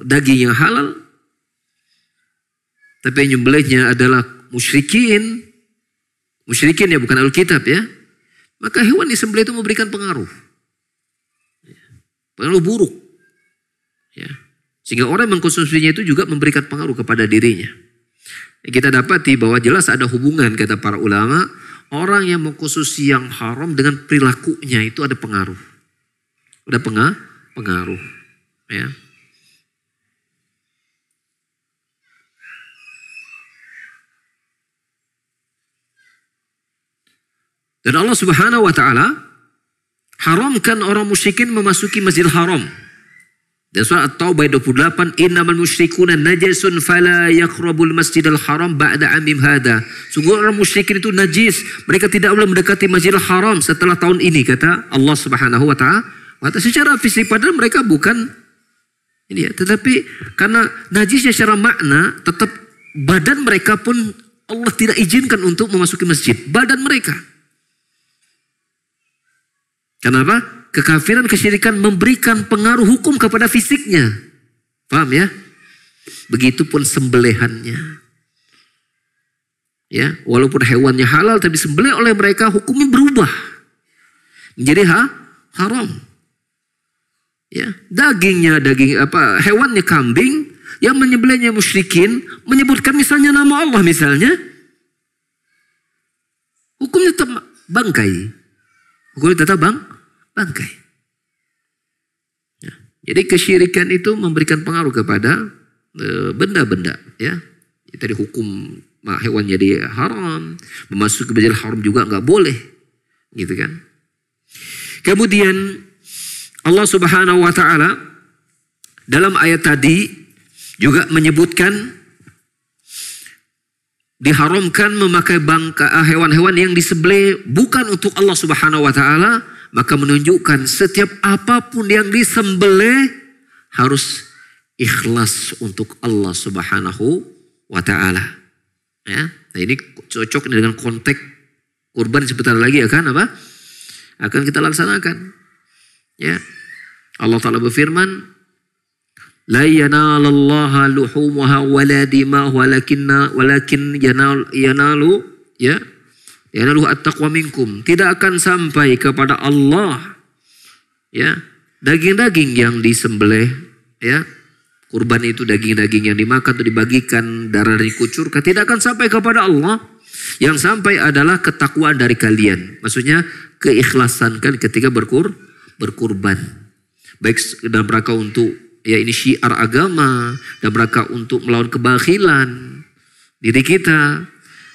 [SPEAKER 2] daging yang halal, tapi yang nyembelihnya adalah musyrikin ya, bukan ahli kitab ya, maka hewan disembelih itu memberikan pengaruh buruk ya. Sehingga orang yang mengkonsumsinya itu juga memberikan pengaruh kepada dirinya. Kita dapati bahwa jelas ada hubungan, kata para ulama, orang yang mengkonsumsi yang haram dengan perilakunya itu ada pengaruh. Ada pengaruh. Ya. Dan Allah Subhanahu wa taala haramkan orang musyrikin memasuki Masjidil Haram. Dan surah At-Taubah 28, innamal musyrikuna najasun fala yaqrabul Masjidil Haram ba'da amim hada. Sungguh orang musyrikin itu najis, mereka tidak boleh mendekati Masjidil Haram setelah tahun ini, kata Allah Subhanahu wa taala. Secara fisik padahal mereka bukan ini ya, tetapi karena najisnya secara makna, tetap badan mereka pun Allah tidak izinkan untuk memasuki masjid, badan mereka. Kenapa? Kekafiran, kesyirikan memberikan pengaruh hukum kepada fisiknya. Paham ya? Begitupun sembelihannya. Ya, walaupun hewannya halal tapi sembelih oleh mereka hukumnya berubah. Menjadi haram. Ya, daging hewannya kambing, yang menyembelihnya musyrikin menyebutkan misalnya nama Allah misalnya. Hukumnya tetap bangkai. Hukumnya tetap bangkai. Ya. Jadi kesyirikan itu memberikan pengaruh kepada benda-benda, ya. Tadi hukum hewan jadi haram, memasuki Masjidil Haram juga nggak boleh, gitu kan. Kemudian Allah Subhanahu wa taala dalam ayat tadi juga menyebutkan diharamkan memakai hewan-hewan yang disembelih bukan untuk Allah Subhanahu wa taala. Maka menunjukkan setiap apapun yang disembelih harus ikhlas untuk Allah Subhanahu wa taala. Ya, nah ini cocok dengan konteks kurban sebentar lagi akan kita laksanakan. Ya. Allah taala berfirman, la yanalallaha luhumuha wala dima'uha walakin yanalu ya. Yanaluhu at-taqwa minkum. Tidak akan sampai kepada Allah ya daging-daging yang disembelih, ya. Kurban itu daging-daging yang dimakan atau dibagikan, darah dikucurkan, tidak akan sampai kepada Allah. Yang sampai adalah ketakwaan dari kalian. Maksudnya keikhlasan kan ketika berkurban. Baik dalam rangka untuk ya ini syiar agama, dalam rangka untuk melawan kebakhilan diri kita,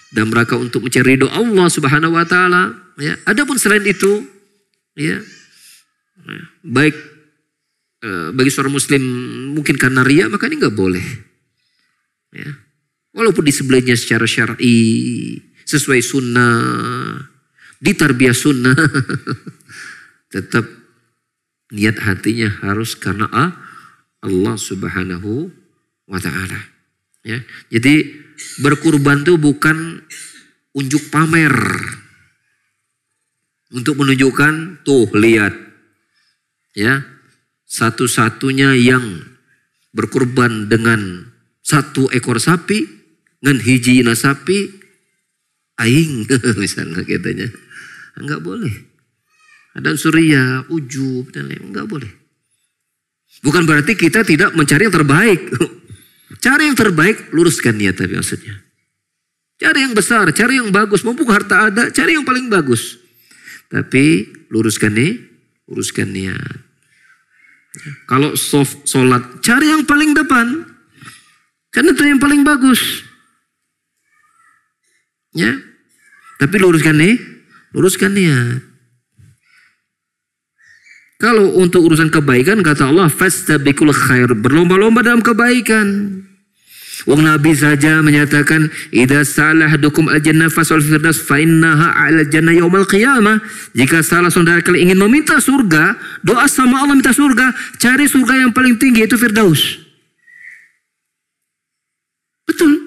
[SPEAKER 2] dan mereka untuk mencari ridho Allah Subhanahu wa taala, ya. Adapun selain itu, ya, baik bagi seorang muslim mungkin karena riya, maka ini nggak boleh. Ya. Walaupun disembelihnya secara syar'i, sesuai sunnah, ditarbiyah sunnah, tetap niat hatinya harus karena Allah Subhanahu wa taala. Ya. Jadi berkurban itu bukan unjuk pamer untuk menunjukkan tuh lihat ya satu-satunya yang berkurban dengan 1 ekor sapi dengan hijina sapi aing misalnya katanya enggak boleh. Ada surya ujub dan lain, enggak boleh. Bukan berarti kita tidak mencari yang terbaik. Cari yang terbaik, luruskan niat tapi maksudnya. Cari yang besar, cari yang bagus. Mumpung harta ada, cari yang paling bagus. Tapi luruskan niat. Kalau sholat, cari yang paling depan. Karena itu yang paling bagus. Ya. Tapi luruskan niat. Kalau untuk urusan kebaikan kata Allah fastabiqul khair, berlomba-lomba dalam kebaikan. Wong Nabi saja menyatakan idza salahadukum al-jannah fasal firdaus fa innaha 'ala jannah yaumil qiyamah. Jika salah saudara kalian ingin meminta surga, doa sama Allah minta surga, cari surga yang paling tinggi yaitu firdaus. Betul.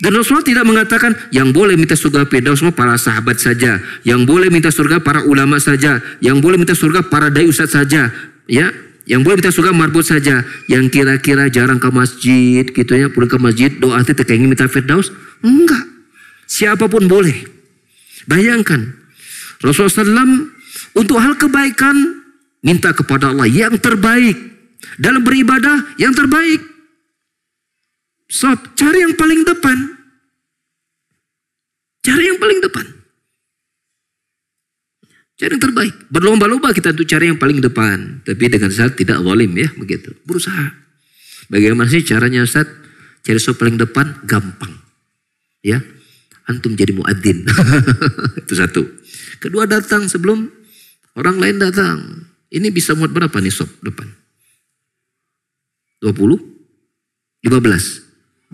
[SPEAKER 2] Dan Rasulullah tidak mengatakan yang boleh minta surga firdaus semua para sahabat saja, yang boleh minta surga para ulama saja, yang boleh minta surga para dai ustaz saja, ya, yang boleh minta surga marbot saja, yang kira-kira jarang ke masjid gitu ya, pulang ke masjid doa itu ingin minta firdaus, enggak, siapapun boleh. Bayangkan Rasulullah SAW untuk hal kebaikan minta kepada Allah yang terbaik, dalam beribadah yang terbaik. So, cari yang paling depan. Cari yang paling depan. Cari yang terbaik. Berlomba-lomba kita untuk cari yang paling depan. Tapi dengan syarat tidak zalim ya, begitu. Berusaha. Bagaimana sih caranya Ustaz? Cari yang paling depan gampang. Ya. Antum jadi muadzin. Itu satu. Kedua datang sebelum orang lain datang. Ini bisa muat berapa nih sob depan? 20? 15? 25?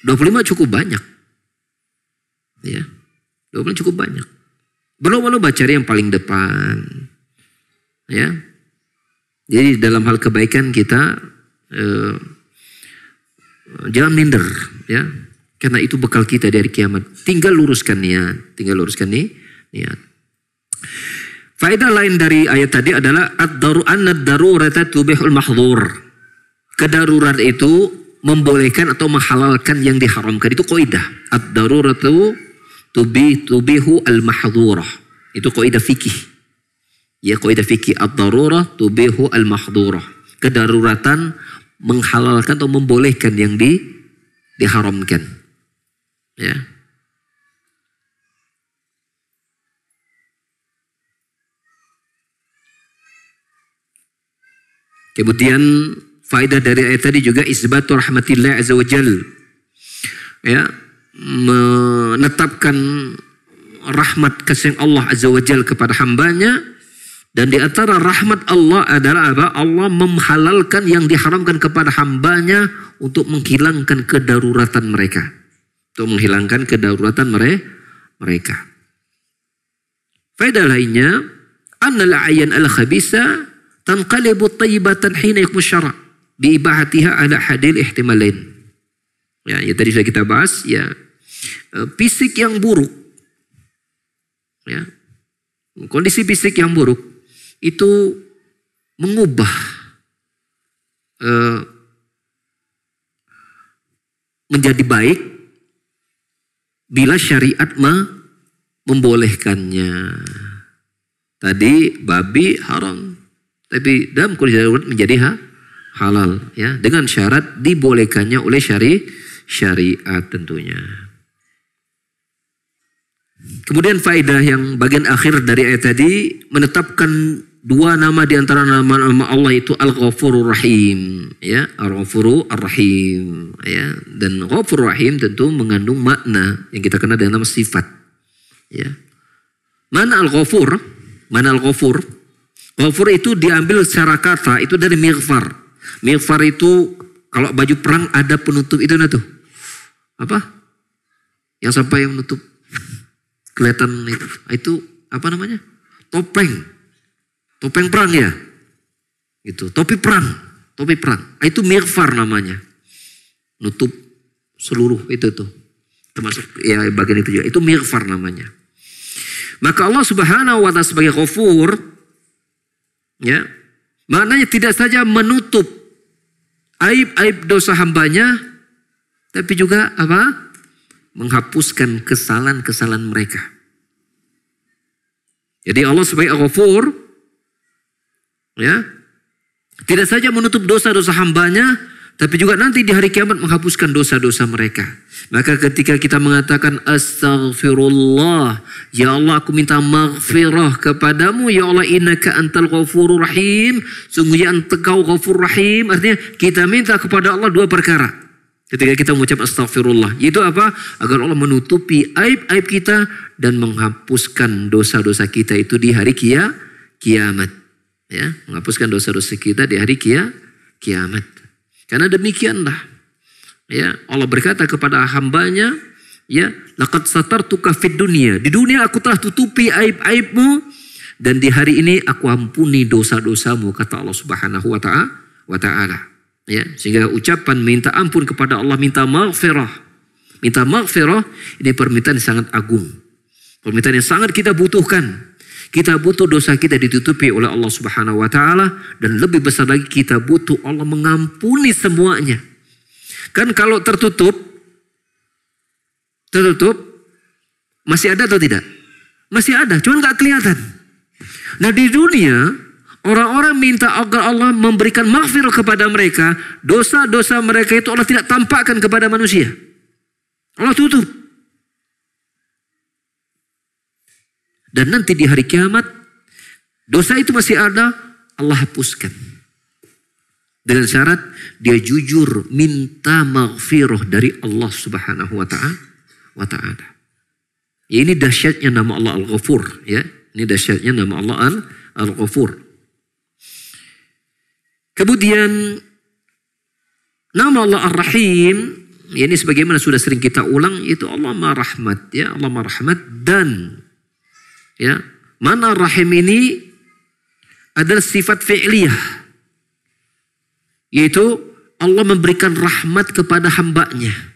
[SPEAKER 2] 25 cukup banyak. Ya, 25 cukup banyak. Berlomba-lomba cari yang paling depan. Ya. Jadi dalam hal kebaikan kita jangan minder, ya. Karena itu bekal kita dari kiamat. Tinggal luruskan niat, niat. Faedah lain dari ayat tadi adalah ad-darurata tubihul mahdhur. Kedarurat itu membolehkan atau menghalalkan yang diharamkan. Itu kaidah. Ad-daruratu tubihu al-mahdhurah. Itu kaidah fikih. Ya, kaidah fikih ad-darurah tubihu al-mahdhurah. Kedaruratan menghalalkan atau membolehkan yang diharamkan. Ya. Kemudian faedah dari ayat tadi juga isbatu rahmatillah azza wajal. Ya, menetapkan rahmat kasih Allah azza wajal kepada hambanya, dan di antara rahmat Allah adalah apa? Allah menghalalkan yang diharamkan kepada hambanya untuk menghilangkan kedaruratan mereka. Untuk menghilangkan kedaruratan mereka. Faedah lainnya, annal a'yan al-khabisa tanqalibu tayyibatan hina yakmu syara' biibahatiha ala hadil ihtimalain. Ya, tadi sudah kita bahas, ya. Fisik yang buruk. Ya. Kondisi fisik yang buruk itu mengubah menjadi baik bila syariat membolehkannya. Tadi babi haram, tapi dalam kondisi darurat menjadi halal, ya, dengan syarat dibolehkannya oleh syariat tentunya. Kemudian faedah yang bagian akhir dari ayat tadi menetapkan dua nama di antara nama-nama Allah itu Al-Ghafurur Rahim, ya, Al-Ghafurur Rahim, ya. Dan Ghafurur Rahim tentu mengandung makna yang kita kenal dengan nama sifat, ya. Mana Al-Ghafur? Mana Al-Ghafur? Ghafur itu diambil secara kata itu dari mighfar. Mighfar itu kalau baju perang ada penutup itu, nah tuh. Apa? Yang sampai menutup kelihatan itu apa namanya? Topeng. Topeng perang, ya. Gitu. Topi perang. Itu mighfar namanya. Nutup seluruh itu tuh. Termasuk ya bagian itu juga. Itu mighfar namanya. Maka Allah Subhanahu wa taala sebagai Ghafur, ya, maknanya tidak saja menutup aib-aib dosa hambanya, tapi juga apa? Menghapuskan kesalahan-kesalahan mereka. Jadi Allah sebagai Ghafur, ya, tidak saja menutup dosa-dosa hambanya, tapi juga nanti di hari kiamat menghapuskan dosa-dosa mereka. Maka ketika kita mengatakan astaghfirullah, ya Allah aku minta maghfirah kepadamu, ya Allah innaka antal ghafurur rahim, sungguhnya engkau ghafur rahim, artinya kita minta kepada Allah dua perkara. Ketika kita mengucap astaghfirullah, yaitu apa? Agar Allah menutupi aib-aib kita dan menghapuskan dosa-dosa kita itu di hari kiamat. Ya, menghapuskan dosa-dosa kita di hari kiamat. Karena demikianlah, ya, Allah berkata kepada hambanya, ya, laqad satartuka fid dunya. Di dunia aku telah tutupi aib-aibmu dan di hari ini aku ampuni dosa-dosamu, kata Allah Subhanahu wa taala. Ya, sehingga ucapan minta ampun kepada Allah, minta maghfirah ini permintaan yang sangat agung. Permintaan yang sangat kita butuhkan. Kita butuh dosa kita ditutupi oleh Allah Subhanahu wa taala, dan lebih besar lagi kita butuh Allah mengampuni semuanya. Kan kalau tertutup masih ada atau tidak? Masih ada, cuma nggak kelihatan. Nah, di dunia orang-orang minta agar Allah memberikan maghfirah kepada mereka, dosa-dosa mereka itu Allah tidak tampakkan kepada manusia. Allah tutup. Dan nanti di hari kiamat, dosa itu masih ada, Allah hapuskan. Dengan syarat dia jujur minta maghfirah dari Allah Subhanahu wa ta'ala. Ya, ini dahsyatnya nama Allah Al-Ghafur. Ya, ini dahsyatnya nama Allah Al-Ghafur. Kemudian nama Allah Ar-Rahim, ya ini sebagaimana sudah sering kita ulang, itu Allah Maha Rahmat. Ya, Allah Maha Rahmat dan ya, mana Rahim ini adalah sifat fi'liyah, yaitu Allah memberikan rahmat kepada hambanya.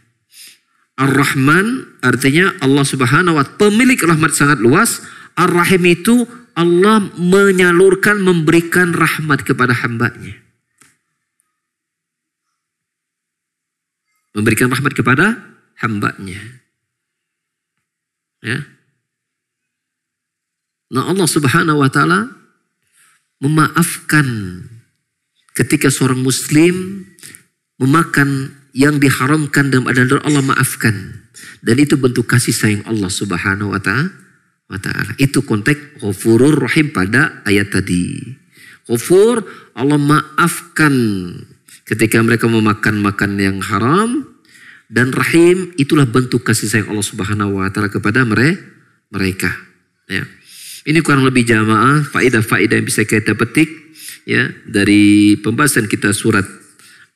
[SPEAKER 2] Ar-Rahman artinya Allah Subhanahu wa ta'ala pemilik rahmat sangat luas. Ar-Rahim itu Allah menyalurkan, memberikan rahmat kepada hambanya. Memberikan rahmat kepada hambanya. Ya. Nah, Allah Subhanahu wa ta'ala memaafkan ketika seorang muslim memakan yang diharamkan dalam adanya Allah maafkan. Dan itu bentuk kasih sayang Allah Subhanahu wa ta'ala. Itu konteks Ghafurur Rahim pada ayat tadi. Ghafur, Allah maafkan ketika mereka memakan yang haram. Dan Rahim, itulah bentuk kasih sayang Allah Subhanahu wa ta'ala kepada mereka. Ya. Ini kurang lebih jamaah faedah-faedah yang bisa kita petik ya dari pembahasan kita surat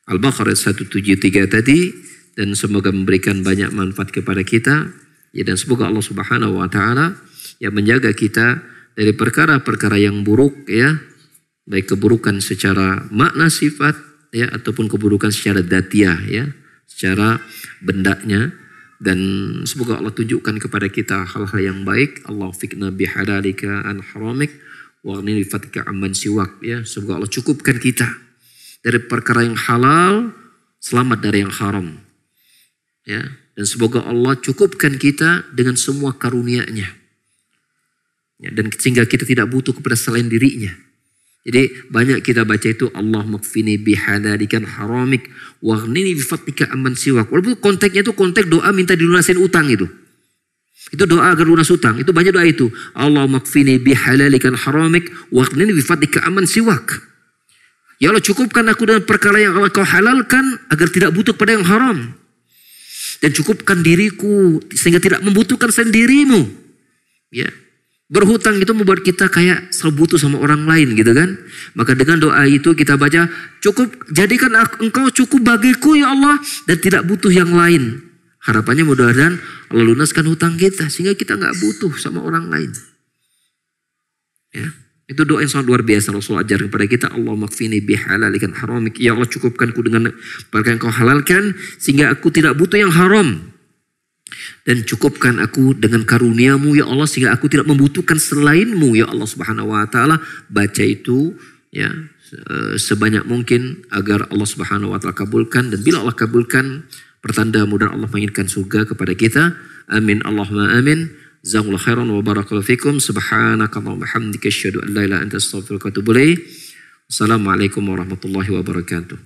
[SPEAKER 2] Al-Baqarah 173 tadi, dan semoga memberikan banyak manfaat kepada kita ya, dan semoga Allah Subhanahu wa ta'ala yang menjaga kita dari perkara-perkara yang buruk ya, baik keburukan secara makna sifat ya ataupun keburukan secara dzatiyah ya, secara bendanya. Dan semoga Allah tunjukkan kepada kita hal-hal yang baik. Allah fikna bihalalika an haramik wa aghnini bifatika amman siwak ya. Semoga Allah cukupkan kita dari perkara yang halal, selamat dari yang haram ya. Dan semoga Allah cukupkan kita dengan semua karunia-Nya ya, dan sehingga kita tidak butuh kepada selain dirinya. Jadi banyak kita baca itu Allah makfini bihadalikan haramik waghnini bifatika amman siwak. Walaupun konteksnya itu konteks doa minta dilunasin utang itu. Itu doa agar lunas utang. Itu banyak doa itu. Allah makfini bihalalikan haramik waghnini bifatika amman siwak. Ya Allah, cukupkan aku dengan perkara yang Allah kau halalkan agar tidak butuh pada yang haram. Dan cukupkan diriku sehingga tidak membutuhkan sendirimu. Ya. Berhutang itu membuat kita kayak selalu butuh sama orang lain gitu kan. Maka dengan doa itu kita baca, cukup jadikan engkau cukup bagiku ya Allah dan tidak butuh yang lain. Harapannya mudah-mudahan Allah lunaskan hutang kita sehingga kita nggak butuh sama orang lain. Ya, itu doa yang sangat luar biasa Rasul ajarkan kepada kita. Allah makfini bihalalikan haramik. Ya Allah, cukupkanku dengan perkara yang kau halalkan sehingga aku tidak butuh yang haram. Dan cukupkan aku dengan karuniamu ya Allah sehingga aku tidak membutuhkan selainmu ya Allah Subhanahu wa ta'ala. Baca itu ya sebanyak mungkin agar Allah Subhanahu wa ta'ala kabulkan. Dan bila Allah kabulkan, pertanda mudah Allah menginginkan surga kepada kita. Amin Allahumma amin. Jazakumullahu khairan wa barakallahu fikum. Subhanakallahumma hamdika asyhadu an la ilaha illa anta astaghfiruka wa atubu ilaik. Assalamualaikum warahmatullahi wabarakatuh.